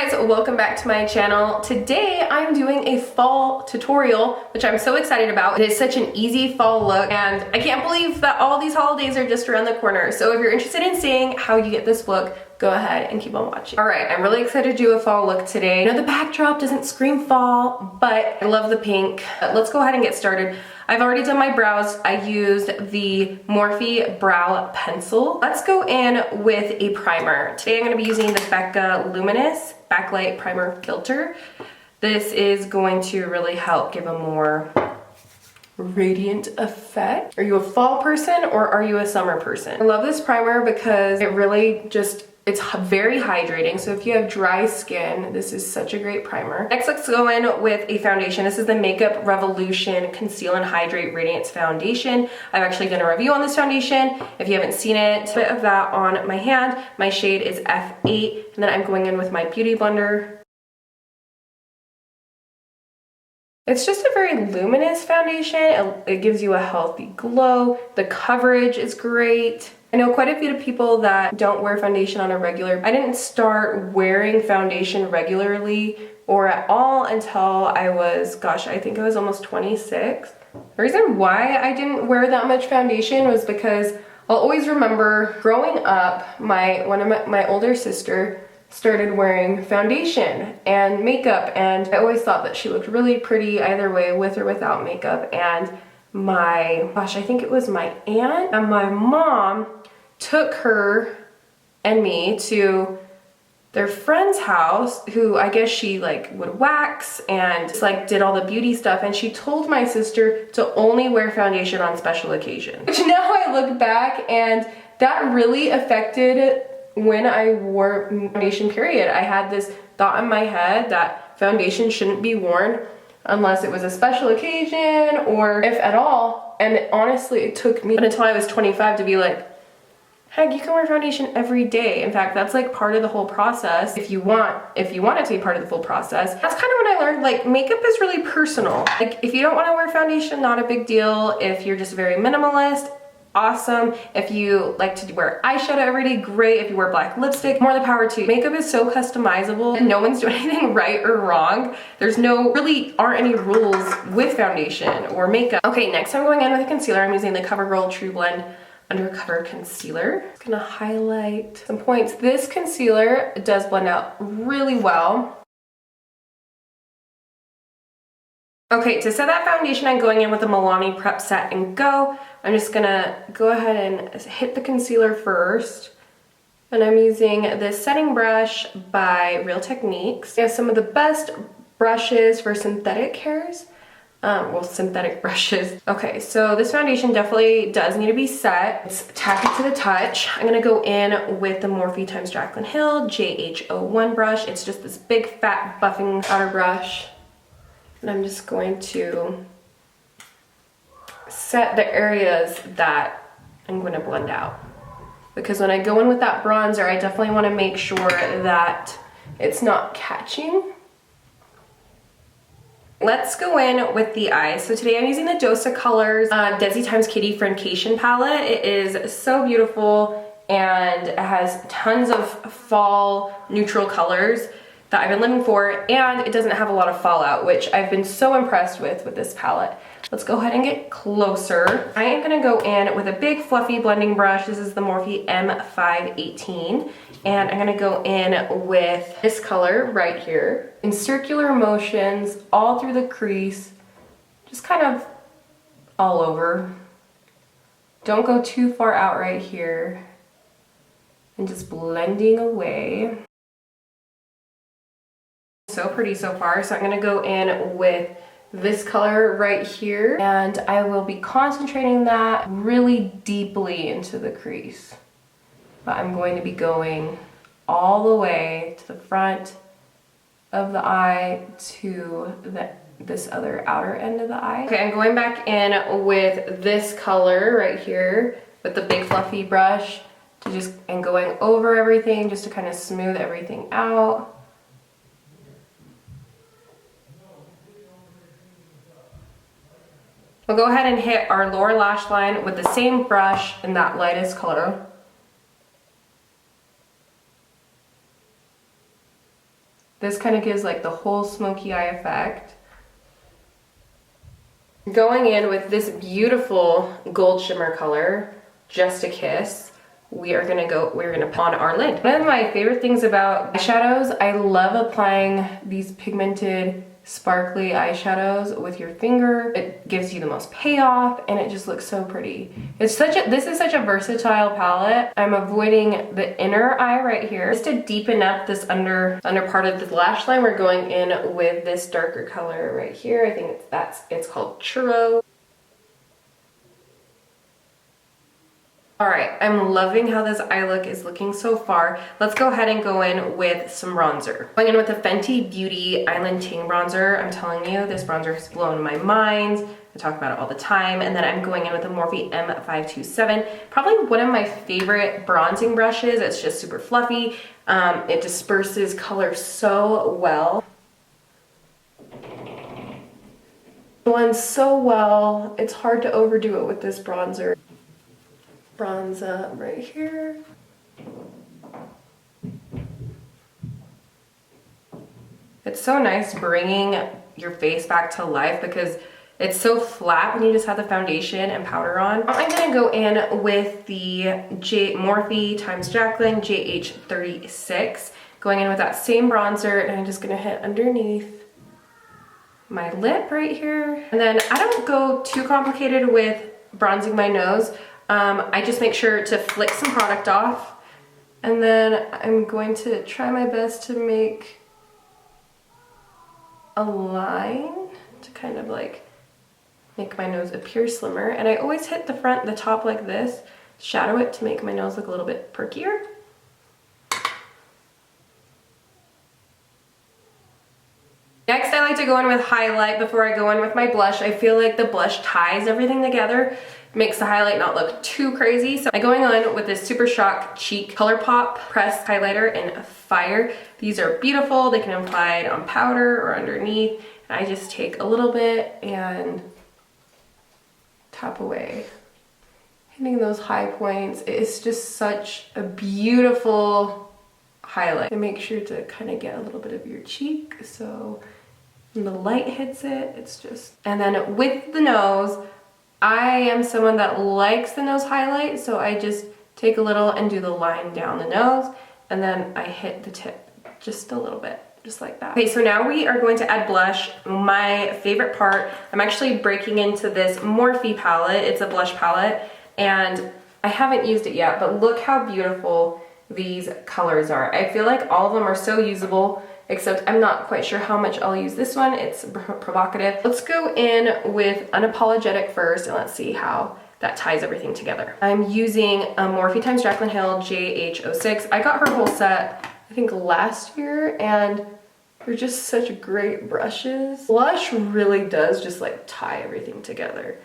guys, welcome back to my channel. Today I'm doing a fall tutorial, which I'm so excited about. It is such an easy fall look and I can't believe that all these holidays are just around the corner. So if you're interested in seeing how you get this look, go ahead and keep on watching. All right, I'm really excited to do a fall look today. I know the backdrop doesn't scream fall, but I love the pink. Let's go ahead and get started. I've already done my brows. I used the Morphe Brow Pencil. Let's go in with a primer. Today I'm gonna be using the Becca Luminous Backlight Primer Filter. This is going to really help give a more radiant effect. Are you a fall person or are you a summer person? I love this primer because it really just, it's very hydrating. So if you have dry skin, this is such a great primer. Next, let's go in with a foundation. This is the Makeup Revolution Conceal and Hydrate Radiance Foundation. I've actually done a review on this foundation. If you haven't seen it, a bit of that on my hand. My shade is F8, and then I'm going in with my Beauty Blender. It's just a very luminous foundation. It gives you a healthy glow. The coverage is great. I know quite a few people that don't wear foundation on a regular. I didn't start wearing foundation regularly or at all until I was, gosh, I think I was almost 26. The reason why I didn't wear that much foundation was because I'll always remember growing up, my older sister started wearing foundation and makeup, and I always thought that she looked really pretty either way, with or without makeup. And I think it was my aunt and my mom took her and me to their friend's house, who I guess she like would wax and just like did all the beauty stuff, and she told my sister to only wear foundation on special occasions. Which now I look back, and that really affected when I wore foundation, period. I had this thought in my head that foundation shouldn't be worn unless it was a special occasion or if at all. And honestly, it took me until I was 25 to be like, heck, you can wear foundation every day. In fact, that's like part of the whole process. If you want it to be part of the full process. That's kind of when I learned like makeup is really personal. Like if you don't want to wear foundation, not a big deal. If you're just very minimalist, awesome. If you like to wear eyeshadow every day, great. If you wear black lipstick, more the power to you. Makeup is so customizable and no one's doing anything right or wrong. Really aren't any rules with foundation or makeup. Okay, next I'm going in with a concealer. I'm using the CoverGirl True Blend Undercover Concealer. It's gonna highlight some points. This concealer does blend out really well. Okay, to set that foundation, I'm going in with the Milani Prep Set and Go. I'm just gonna go ahead and hit the concealer first. And I'm using this setting brush by Real Techniques. They have some of the best brushes for synthetic hairs. Synthetic brushes. Okay, so this foundation definitely does need to be set. It's tacky to the touch. I'm gonna go in with the Morphe x Jaclyn Hill JH01 brush. It's just this big fat buffing outer brush. And I'm just going to set the areas that I'm going to blend out. Because when I go in with that bronzer, I definitely want to make sure that it's not catching. Let's go in with the eyes. So today I'm using the Dosa Colors Desi x Katy Friendcation palette. It is so beautiful and it has tons of fall neutral colors that I've been living for, and it doesn't have a lot of fallout, which I've been so impressed with this palette. Let's go ahead and get closer. I am gonna go in with a big fluffy blending brush. This is the Morphe M518, and I'm gonna go in with this color right here in circular motions all through the crease, just kind of all over. Don't go too far out right here, and just blending away. So pretty so far. So I'm gonna go in with this color right here, and I will be concentrating that really deeply into the crease. But I'm going to be going all the way to the front of the eye to this other outer end of the eye. Okay, I'm going back in with this color right here with the big fluffy brush and going over everything just to kind of smooth everything out. We'll go ahead and hit our lower lash line with the same brush in that lightest color. This kind of gives like the whole smoky eye effect. Going in with this beautiful gold shimmer color, Just a Kiss, we're gonna put on our lid. One of my favorite things about eyeshadows, I love applying these pigmented sparkly eyeshadows with your finger. It gives you the most payoff and it just looks so pretty. This is such a versatile palette. I'm avoiding the inner eye right here. Just to deepen up this under part of the lash line, we're going in with this darker color right here. I think it's called Churro. All right, I'm loving how this eye look is looking so far. Let's go ahead and go in with some bronzer. Going in with the Fenty Beauty Island Ting bronzer. I'm telling you, this bronzer has blown my mind. I talk about it all the time. And then I'm going in with the Morphe M527. Probably one of my favorite bronzing brushes. It's just super fluffy. It disperses color so well. Blends so well. It's hard to overdo it with this bronzer. Bronze up right here. It's so nice bringing your face back to life because it's so flat when you just have the foundation and powder on. I'm gonna go in with the Morphe x Jaclyn JH36. Going in with that same bronzer, and I'm just gonna hit underneath my lip right here. And then I don't go too complicated with bronzing my nose. I just make sure to flick some product off, and then I'm going to try my best to make a line to kind of like make my nose appear slimmer. And I always hit the top like this, shadow it to make my nose look a little bit perkier. Next, I like to go in with highlight before I go in with my blush. I feel like the blush ties everything together, makes the highlight not look too crazy. So I'm going on with this Super Shock Cheek ColourPop Pressed Highlighter in Fire. These are beautiful. They can be applied on powder or underneath. And I just take a little bit and tap away. Hitting those high points. It's just such a beautiful highlight. And make sure to kind of get a little bit of your cheek so when the light hits it, it's just... And then with the nose, I am someone that likes the nose highlight, so I just take a little and do the line down the nose, and then I hit the tip just a little bit, just like that. Okay, so now we are going to add blush. My favorite part, I'm actually breaking into this Morphe palette. It's a blush palette, and I haven't used it yet, but look how beautiful these colors are. I feel like all of them are so usable, except I'm not quite sure how much I'll use this one. It's provocative. Let's go in with Unapologetic first, and let's see how that ties everything together. I'm using a Morphe x Jaclyn Hill JH06. I got her whole set, I think last year, and they're just such great brushes. Blush really does just like tie everything together.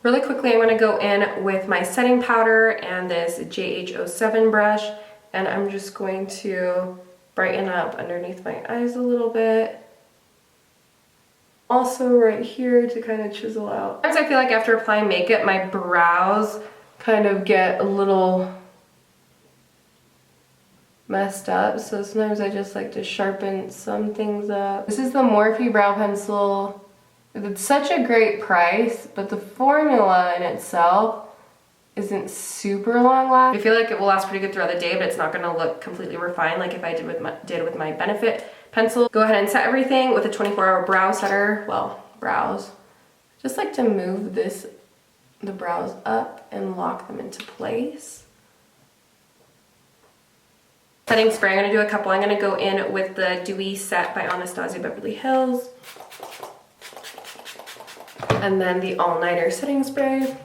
Really quickly, I'm gonna go in with my setting powder and this JH07 brush, and I'm just going to brighten up underneath my eyes a little bit. Also right here to kind of chisel out. Sometimes I feel like after applying makeup, my brows kind of get a little messed up, so sometimes I just like to sharpen some things up. This is the Morphe brow pencil. It's such a great price, but the formula in itself isn't super long lasting. I feel like it will last pretty good throughout the day, but it's not gonna look completely refined like if I did with my Benefit pencil. Go ahead and set everything with a 24-hour brow setter. Well, brows. Just like to move the brows up and lock them into place. Setting spray, I'm gonna do a couple. I'm gonna go in with the Dewy Set by Anastasia Beverly Hills. And then the All Nighter setting spray.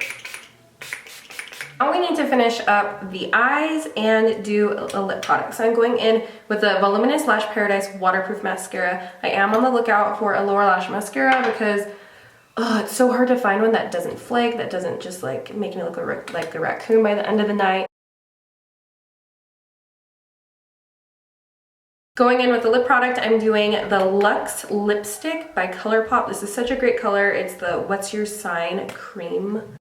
Now we need to finish up the eyes and do a lip product. So I'm going in with the Voluminous Lash Paradise Waterproof Mascara. I am on the lookout for a lower lash mascara because it's so hard to find one that doesn't flake, that doesn't just like make me look like a raccoon by the end of the night. Going in with the lip product, I'm doing the Luxe Lipstick by ColourPop. This is such a great color. It's the What's Your Sign Cream.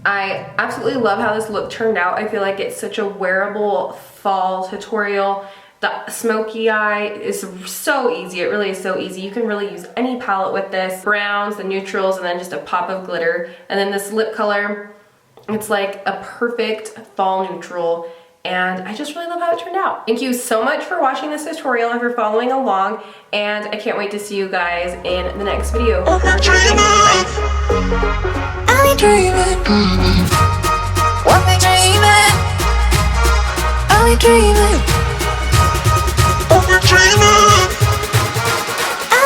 I absolutely love how this look turned out. I feel like it's such a wearable fall tutorial. The smoky eye is so easy. It really is so easy. You can really use any palette with this. Browns, the neutrals, and then just a pop of glitter. And then this lip color, it's like a perfect fall neutral. And I just really love how it turned out. Thank you so much for watching this tutorial and for following along. And I can't wait to see you guys in the next video. I'll be dreaming. I'll be dreaming. I'll be dreaming.